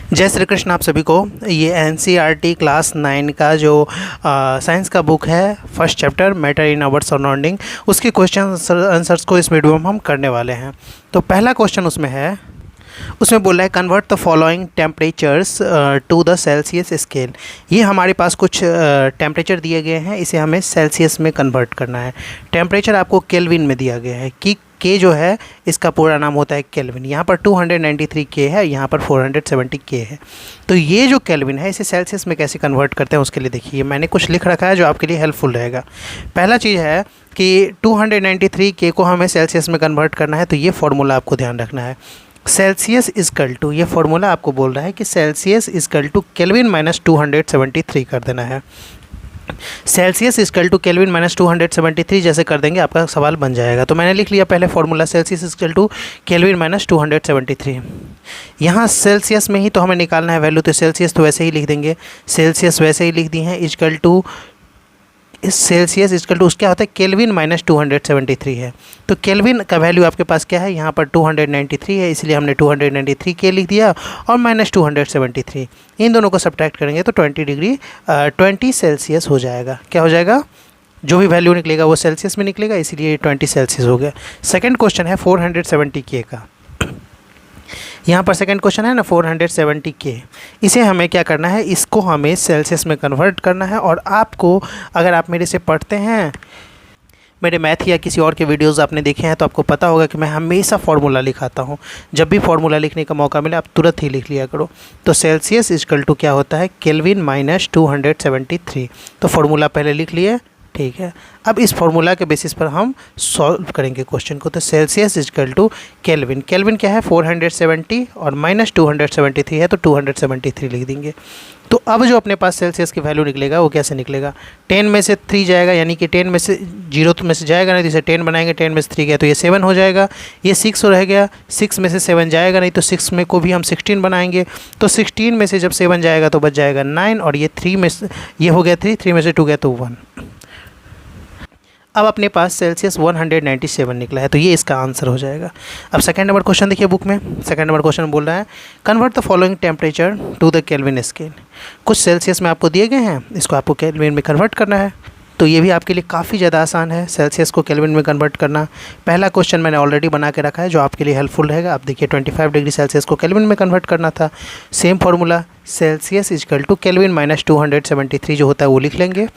जय श्री कृष्ण आप सभी को। ये एनसीईआरटी क्लास 9 का जो साइंस का बुक है, first chapter matter in our surrounding, उसके क्वेश्चन आंसर्स को इस वीडियो में हम करने वाले हैं। तो पहला क्वेश्चन उसमें बोल रहा है convert the following temperatures to the Celsius scale. ये हमारे पास कुछ टेम्परेचर दिए गए हैं, इसे हमें सेल्सियस में कन्वर्ट करना है। टेम्परेचर आपको केल्विन में दिया गया है कि के जो है इसका पूरा नाम होता है केल्विन। यहाँ पर 293 के है, यहाँ पर 470 के है। तो ये जो केल्विन है इसे सेल्सियस में कैसे कन्वर्ट करते हैं उसके लिए देखिए मैंने कुछ लिख रखा है जो आपके लिए हेल्पफुल रहेगा। पहला चीज़ है कि 293 के को हमें सेल्सियस में कन्वर्ट करना है, तो ये फॉर्मूला आपको ध्यान रखना है। सेल्सियस इजकल टू, ये फॉर्मूला आपको बोल रहा है कि Celsius is equal to kelvin minus 273 कर देना है। Celsius is equal to kelvin minus 273 जैसे कर देंगे आपका सवाल बन जाएगा। तो मैंने लिख लिया पहले formula Celsius is equal to kelvin minus 273। यहाँ सेल्सियस में ही तो हमें निकालना है वैल्यू, तो सेल्सियस तो वैसे ही लिख देंगे, सेल्सियस वैसे ही लिख दी हैं। Is equal to Celsius is equal to क्या होता है केल्विन माइनस 273 है। तो केल्विन का वैल्यू आपके पास क्या है, यहाँ पर 293 है, इसलिए हमने 293 के लिख दिया और माइनस 273 इन दोनों को सब्ट्रैक्ट करेंगे तो 20 सेल्सियस हो जाएगा। क्या हो जाएगा, जो भी वैल्यू निकलेगा वो सेल्सियस में निकलेगा, इसीलिए 20 सेल्सियस हो गया। सेकेंड क्वेश्चन है 470 के का। यहाँ पर सेकंड क्वेश्चन है ना 470 के, इसे हमें क्या करना है, इसको हमें सेल्सियस में कन्वर्ट करना है। और आपको अगर आप मेरे से पढ़ते हैं, मेरे मैथ या किसी और के वीडियोस आपने देखे हैं तो आपको पता होगा कि मैं हमेशा फार्मूला लिखाता हूँ। जब भी फार्मूला लिखने का मौका मिले आप तुरंत ही लिख लिया करो। तो सेल्सियस इजकल टू क्या होता है केल्विन माइनस 273। तो फार्मूला पहले लिख लिए, ठीक है। अब इस फॉर्मूला के बेसिस पर हम सॉल्व करेंगे क्वेश्चन को। तो Celsius is equal to kelvin, kelvin क्या है 470 और माइनस 273 है तो 273 लिख देंगे। तो अब जो अपने पास सेल्सियस की वैल्यू निकलेगा वो कैसे निकलेगा, 10 में से 3 जाएगा, यानी कि 10 में से 0 में से जाएगा नहीं, जैसे 10 बनाएंगे 10 में से 3 गया तो ये 7 हो जाएगा। ये 6 रह गया, 6 में से 7 जाएगा नहीं तो 6 में को भी हम 16 बनाएंगे, तो 16 में से जब 7 जाएगा तो बच जाएगा 9 और ये 3 में से ये हो गया 3 में से 2 गया तो 1। अब अपने पास सेल्सियस 197 निकला है, तो ये इसका आंसर हो जाएगा। अब सेकंड नंबर क्वेश्चन देखिए बुक में, सेकंड नंबर क्वेश्चन बोल रहा है convert the following temperature to the kelvin scale. कुछ सेल्सियस में आपको दिए गए हैं, इसको आपको केल्विन में कन्वर्ट करना है। तो ये भी आपके लिए काफ़ी ज़्यादा आसान है सेल्सियस को केल्विन में कन्वर्ट करना। पहला क्वेश्चन मैंने ऑलरेडी बना के रखा है जो आपके लिए हेल्पफुल रहेगा। आप देखिए 25 डिग्री सेल्सियस को केल्विन में कन्वर्ट करना था। Same formula Celsius is equal to kelvin minus 273 जो होता है वो लिख लेंगे।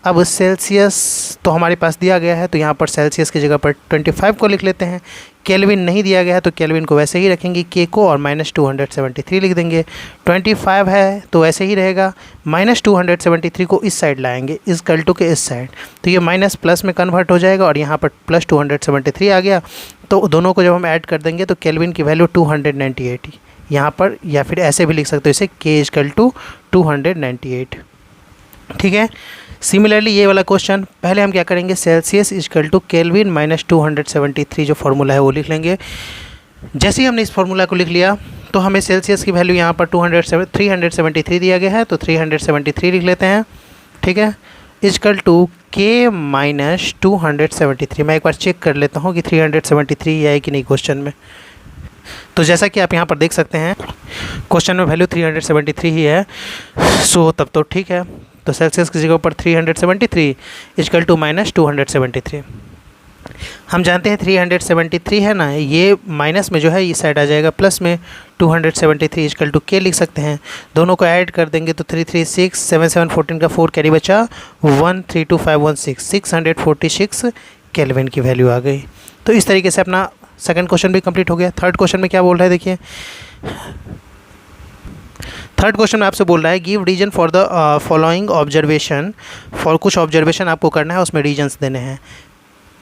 अब सेल्सियस तो हमारे पास दिया गया है तो यहाँ पर सेल्सियस की जगह पर 25 को लिख लेते हैं। केल्विन नहीं दिया गया है तो केल्विन को वैसे ही रखेंगे, के को और माइनस 273 लिख देंगे। 25 है तो वैसे ही रहेगा, माइनस 273 को इस साइड लाएंगे, इस कल्टू के इस साइड, तो ये माइनस प्लस में कन्वर्ट हो जाएगा और यहाँ पर प्लस 273 आ गया। तो दोनों को जब हम ऐड कर देंगे तो केल्विन की वैल्यू 298 यहाँ पर, या फिर ऐसे भी लिख सकते हो इसे के इजकल टू 298, ठीक है। सिमिलरली ये वाला क्वेश्चन पहले हम क्या करेंगे, Celsius is equal to kelvin minus 273 जो फार्मूला है वो लिख लेंगे। जैसे ही हमने इस फार्मूला को लिख लिया तो हमें सेल्सियस की वैल्यू यहाँ पर 373 दिया गया है तो 373 लिख लेते हैं, ठीक है। इजकल टू के माइनस 273, मैं एक बार चेक कर लेता हूँ कि 373 है कि नहीं क्वेश्चन में। तो जैसा कि आप यहाँ पर देख सकते हैं क्वेश्चन में वैल्यू 373 ही है, सो तब तो ठीक है। तो सेल्सियस की जगह पर 373 इजकल टू माइनस 273। हम जानते हैं 373 है ना, ये माइनस में जो है इस साइड आ जाएगा प्लस में, 273 इजकल टू के लिख सकते हैं। दोनों को ऐड कर देंगे तो 336 7 7 14 का 4 कैरी बचा 132516 646 केल्विन की वैल्यू आ गई। तो इस तरीके से अपना सेकंड क्वेश्चन भी कंप्लीट हो गया। थर्ड क्वेश्चन में क्या बोल रहा है देखिए, थर्ड क्वेश्चन में आपसे बोल रहा है give reason for the following observation. For कुछ ऑब्जर्वेशन आपको करना है, उसमें रीजन्स देने हैं।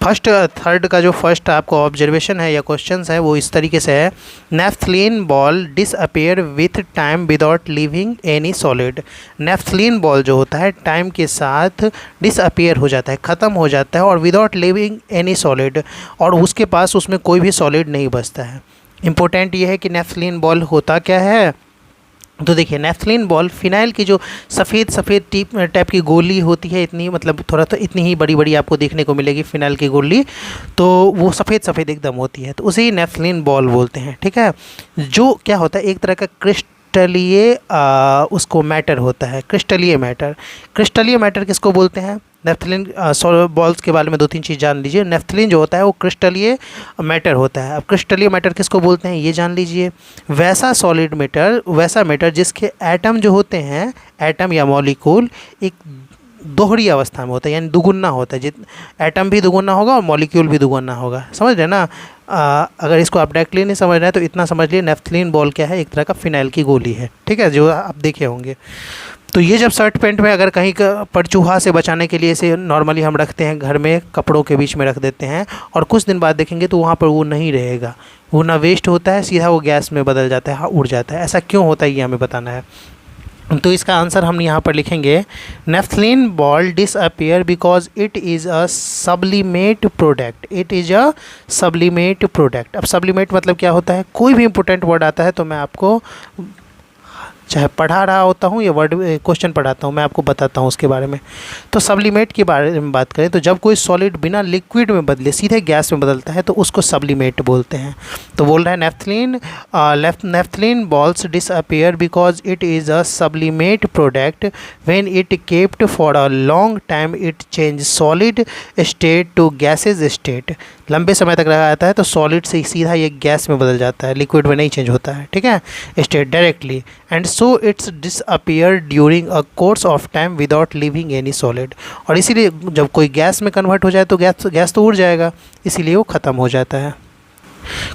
थर्ड का जो फर्स्ट आपको ऑब्जर्वेशन है या क्वेश्चन है वो इस तरीके से है, naphthalene ball disappear with time without leaving any solid. Naphthalene ball जो होता है टाइम के साथ डिसअपेयर हो जाता है, ख़त्म हो जाता है, और विदाउट लीविंग एनी सॉलिड, और उसके पास उसमें कोई भी सॉलिड नहीं बचता है। इंपॉर्टेंट ये है कि नेफ्थलीन बॉल होता क्या है, तो देखिए नेफ्थलीन बॉल फिनाइल की जो सफ़ेद टाइप की गोली होती है, इतनी मतलब थोड़ा तो इतनी ही बड़ी बड़ी आपको देखने को मिलेगी फिनाइल की गोली, तो वो सफ़ेद एकदम होती है, तो उसे ही नेफ्थलीन बॉल बोलते हैं, ठीक है। जो क्या होता है एक तरह का क्रिस्टलीय उसको मैटर होता है, क्रिस्टलीय मैटर। क्रिस्टलीय मैटर किसको बोलते हैं? नेफ्थलीन बॉल्स के बारे में 2-3 चीज़ जान लीजिए। नेफ्थलीन जो होता है वो क्रिस्टलीय मैटर होता है। अब क्रिस्टलीय मैटर किसको बोलते हैं ये जान लीजिए। वैसा सॉलिड मैटर, वैसा मैटर जिसके एटम जो होते हैं, एटम या मॉलिक्यूल एक दोहरी अवस्था में होता है, यानी दुगुना होता है। एटम भी दुगुना होगा और मॉलिक्यूल भी दुगुना होगा, समझ रहे ना। अगर इसको आप डायरेक्टली नहीं समझ रहे हैं तो इतना समझ लिए, नेफ्थलीन बॉल क्या है? एक तरह का फिनाइल की गोली है, ठीक है, जो आप देखे होंगे। तो ये जब शर्ट पैंट में अगर कहीं पर चूहा से बचाने के लिए इसे नॉर्मली हम रखते हैं घर में, कपड़ों के बीच में रख देते हैं, और कुछ दिन बाद देखेंगे तो वहाँ पर वो नहीं रहेगा, वो ना वेस्ट होता है, सीधा वो गैस में बदल जाता है, उड़ जाता है। ऐसा क्यों होता है ये हमें बताना है। तो इसका आंसर हम यहाँ पर लिखेंगे, naphthalene ball disappear because it is a sublimate product. It is a sublimate product. अब सब्लिमेट मतलब क्या होता है? कोई भी इंपॉर्टेंट वर्ड आता है तो मैं आपको, चाहे पढ़ा रहा होता हूँ या वर्ड क्वेश्चन पढ़ाता हूँ, मैं आपको बताता हूँ उसके बारे में। तो सब्लिमेट के बारे में बात करें तो जब कोई सॉलिड बिना लिक्विड में बदले सीधे गैस में बदलता है तो उसको सब्लिमेट बोलते हैं। तो बोल रहा है naphthalene balls disappear because it is a sublimate product when it kept for a long time it change solid state to gases state. लंबे समय तक रखा जाता है तो सॉलिड से सीधा ये गैस में बदल जाता है, लिक्विड में नहीं चेंज होता है, ठीक है, state directly. And so it's disappear during a course of time without leaving any solid. और इसीलिए जब कोई गैस में कन्वर्ट हो जाए तो गैस तो उड़ जाएगा, इसीलिए वो ख़त्म हो जाता है।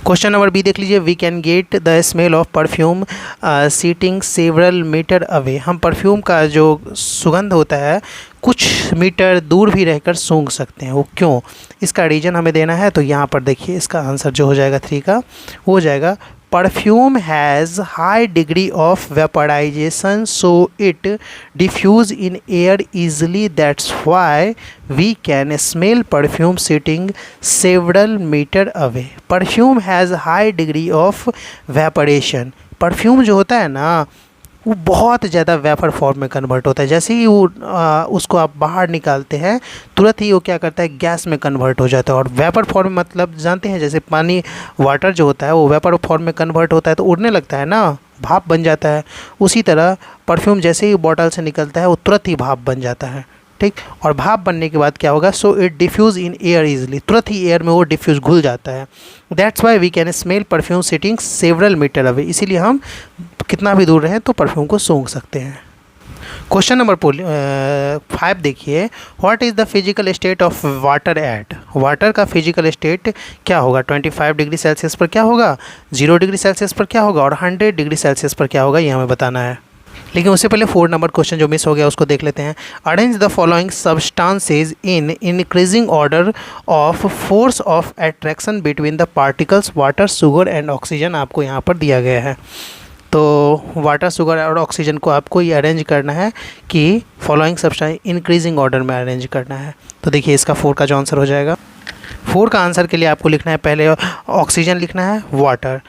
क्वेश्चन नंबर बी देख लीजिए। We can get the smell of perfume sitting several metre away. हम परफ्यूम का जो सुगंध होता है कुछ मीटर दूर भी रहकर सूंघ सकते हैं, वो क्यों? इसका रीजन हमें देना है। तो यहाँ पर देखिए इसका आंसर जो हो जाएगा 3 का, वो हो जाएगा perfume has high degree of vaporization so it diffuse in air easily, that's why we can smell perfume sitting several metre away. Perfume has high degree of vaporization. Perfume जो होता है ना वो बहुत ज़्यादा वेपर फॉर्म में convert होता है। जैसे ही वो उसको आप बाहर निकालते हैं तुरंत ही वो क्या करता है, गैस में कन्वर्ट हो जाता है। और वेपर फॉर्म मतलब जानते हैं, जैसे पानी, वाटर जो होता है वो वेपर फॉर्म में कन्वर्ट होता है तो उड़ने लगता है ना, भाप बन जाता है। उसी तरह परफ्यूम जैसे ही बॉटल से निकलता है वो तुरंत ही भाप बन जाता है, ठीक। और भाप बनने के बाद क्या होगा, so it diffuse in air easily, तुरंत ही एयर में वो डिफ्यूज़ घुल जाता है। That's why we can smell perfume sitting several metre away. इसीलिए हम कितना भी दूर रहें तो परफ्यूम को सूंघ सकते हैं। क्वेश्चन नंबर 5 देखिए। What is the physical state of water at. Water का फिजिकल स्टेट क्या होगा? 25 डिग्री सेल्सियस पर क्या होगा, 0 डिग्री सेल्सियस पर क्या होगा और 100 डिग्री सेल्सियस पर क्या होगा, ये हमें बताना है। लेकिन उससे पहले 4 नंबर क्वेश्चन जो मिस हो गया उसको देख लेते हैं। Arrange the following substances in increasing order of force of attraction between the particles water, sugar and oxygen आपको यहाँ पर दिया गया है। तो वाटर, शुगर और ऑक्सीजन को आपको ये अरेंज करना है कि फॉलोइंग सब्सटेंस इंक्रीजिंग ऑर्डर में अरेंज करना है। तो देखिए इसका 4 का जो आंसर हो जाएगा, 4 का आंसर के लिए आपको लिखना है, पहले ऑक्सीजन लिखना है, वाटर।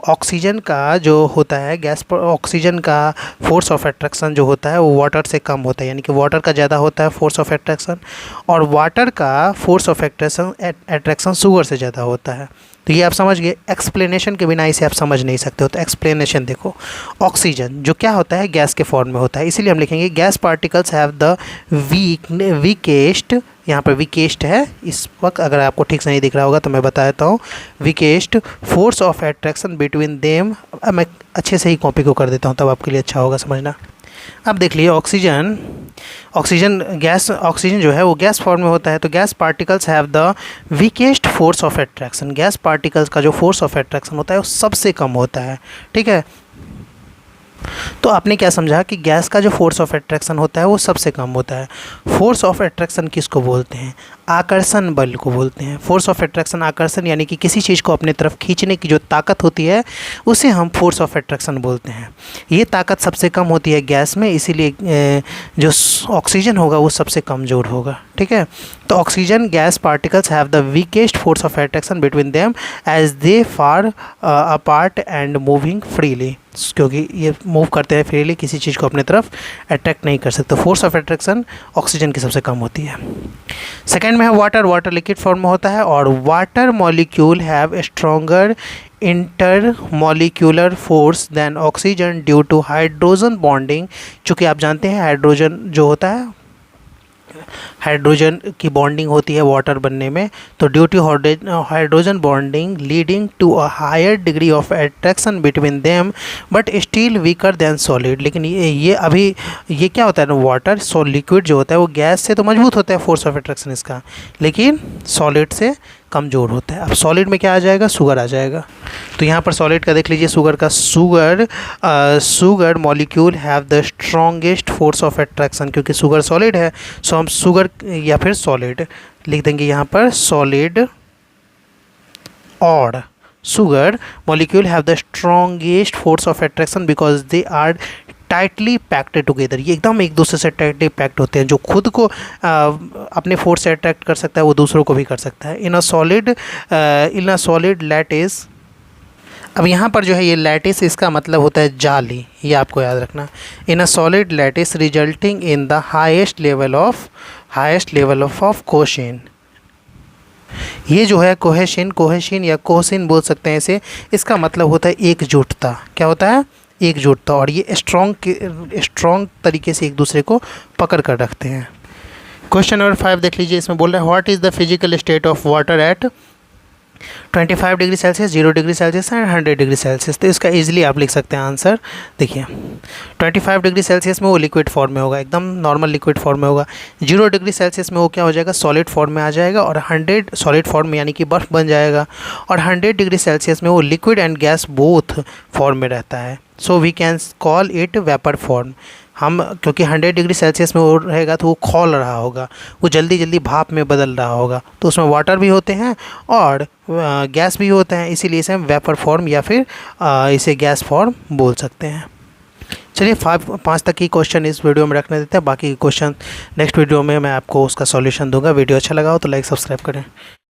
ऑक्सीजन का जो होता है गैस पर, ऑक्सीजन का फोर्स ऑफ अट्रैक्शन जो होता है वो वाटर से कम होता है, यानी कि वाटर का ज़्यादा होता है फोर्स ऑफ अट्रैक्शन, और वाटर का फोर्स ऑफ अट्रैक्शन शुगर से ज़्यादा होता है। तो ये आप समझ गए। एक्सप्लेनेशन के बिना इसे आप समझ नहीं सकते हो। तो एक्सप्लेनेशन देखो, ऑक्सीजन जो क्या होता है गैस के फॉर्म में होता है, इसीलिए हम लिखेंगे gas particles have the weakest, यहाँ पर वीकेस्ट है इस वक्त, अगर आपको ठीक से नहीं दिख रहा होगा तो मैं बता देता हूँ, weakest force of attraction between them. मैं अच्छे से ही कॉपी को कर देता हूँ तब आपके लिए अच्छा होगा समझना। अब देख लीजिए ऑक्सीजन जो है वो गैस फॉर्म में होता है। तो gas particles have the weakest force of attraction. Gas particles का जो फोर्स ऑफ अट्रैक्शन होता है वो सबसे कम होता है, ठीक है। तो आपने क्या समझा कि गैस का जो फोर्स ऑफ अट्रैक्शन होता है वो सबसे कम होता है। फोर्स ऑफ अट्रैक्शन किसको बोलते हैं? आकर्षण बल को बोलते हैं। फोर्स ऑफ अट्रैक्शन आकर्षण, यानी कि किसी चीज़ को अपने तरफ खींचने की जो ताकत होती है उसे हम फोर्स ऑफ अट्रैक्शन बोलते हैं। ये ताकत सबसे कम होती है गैस में, इसीलिए जो ऑक्सीजन होगा वो सबसे कमज़ोर होगा, ठीक है। तो oxygen gas particles have the weakest force of attraction between them as they far apart and moving freely, क्योंकि ये मूव करते हैं फ्रीली, किसी चीज़ को अपने तरफ अट्रैक्ट नहीं कर सकते। फोर्स ऑफ अट्रैक्शन ऑक्सीजन की सबसे कम होती है। सेकेंड में है वाटर। वाटर लिक्विड फॉर्म में होता है और water molecule have stronger intermolecular force than oxygen due to hydrogen bonding. चूँकि आप जानते हैं हाइड्रोजन जो होता है, हाइड्रोजन की बॉन्डिंग होती है वाटर बनने में, तो due to hydrogen bonding leading to a higher degree of attraction between them but still weaker than solid. लेकिन ये क्या होता है ना, वाटर लिक्विड जो होता है वो गैस से तो मजबूत होता है फोर्स ऑफ अट्रैक्शन इसका, लेकिन सॉलिड से कमज़ोर होता है। अब सॉलिड में क्या आ जाएगा, शुगर आ जाएगा। तो यहाँ पर सॉलिड का देख लीजिए, शुगर का, sugar molecule have the strongest force of attraction, क्योंकि शुगर सॉलिड है, सो हम शुगर या फिर सॉलिड लिख देंगे यहाँ पर, सॉलिड और sugar molecule have the strongest force of attraction because they are tightly packed together. ये एकदम एक दूसरे से टाइटली पैक्ड होते हैं। जो खुद को अपने फोर्स से अट्रैक्ट कर सकता है वो दूसरों को भी कर सकता है। इन अ सॉलिड लैटिस। अब यहाँ पर जो है ये लैटिस, इसका मतलब होता है जाली, ये आपको याद रखना। In a solid lattice resulting in the highest level of cohesion. ये जो है कोहेशन या कोहेशन बोल सकते हैं इसे, इसका मतलब होता है एकजुटता। क्या होता है, एकजुटता। और ये स्ट्रॉन्ग तरीके से एक दूसरे को पकड़ कर रखते हैं। क्वेश्चन नंबर 5 देख लीजिए, इसमें बोल रहा है what is the physical state of water at 25 degree Celsius, 0 degree Celsius and 100 degree Celsius. तो इसका इजीली आप लिख सकते हैं आंसर। देखिए 25 डिग्री सेल्सियस में वो लिक्विड फॉर्म में होगा, एकदम नॉर्मल लिक्विड फॉर्म में होगा। 0 डिग्री सेल्सियस में वो क्या हो जाएगा, सॉलिड फॉर्म में आ जाएगा। और 100 सॉलिड फॉर्म में यानी कि बर्फ़ बन जाएगा। और 100 डिग्री सेल्सियस में वो liquid and gas both form में रहता है। So we can call it vapour form. हम क्योंकि 100 डिग्री सेल्सियस में वो रहेगा तो वो खौल रहा होगा, वो जल्दी जल्दी भाप में बदल रहा होगा, तो उसमें वाटर भी होते हैं और गैस भी होते हैं, इसीलिए इसे हम वेपर फॉर्म या फिर इसे गैस फॉर्म बोल सकते हैं। चलिए 5 तक की क्वेश्चन इस वीडियो में रखने देते हैं, बाकी क्वेश्चन नेक्स्ट वीडियो में मैं आपको उसका सॉल्यूशन दूंगा। वीडियो अच्छा लगा हो तो लाइक सब्सक्राइब करें।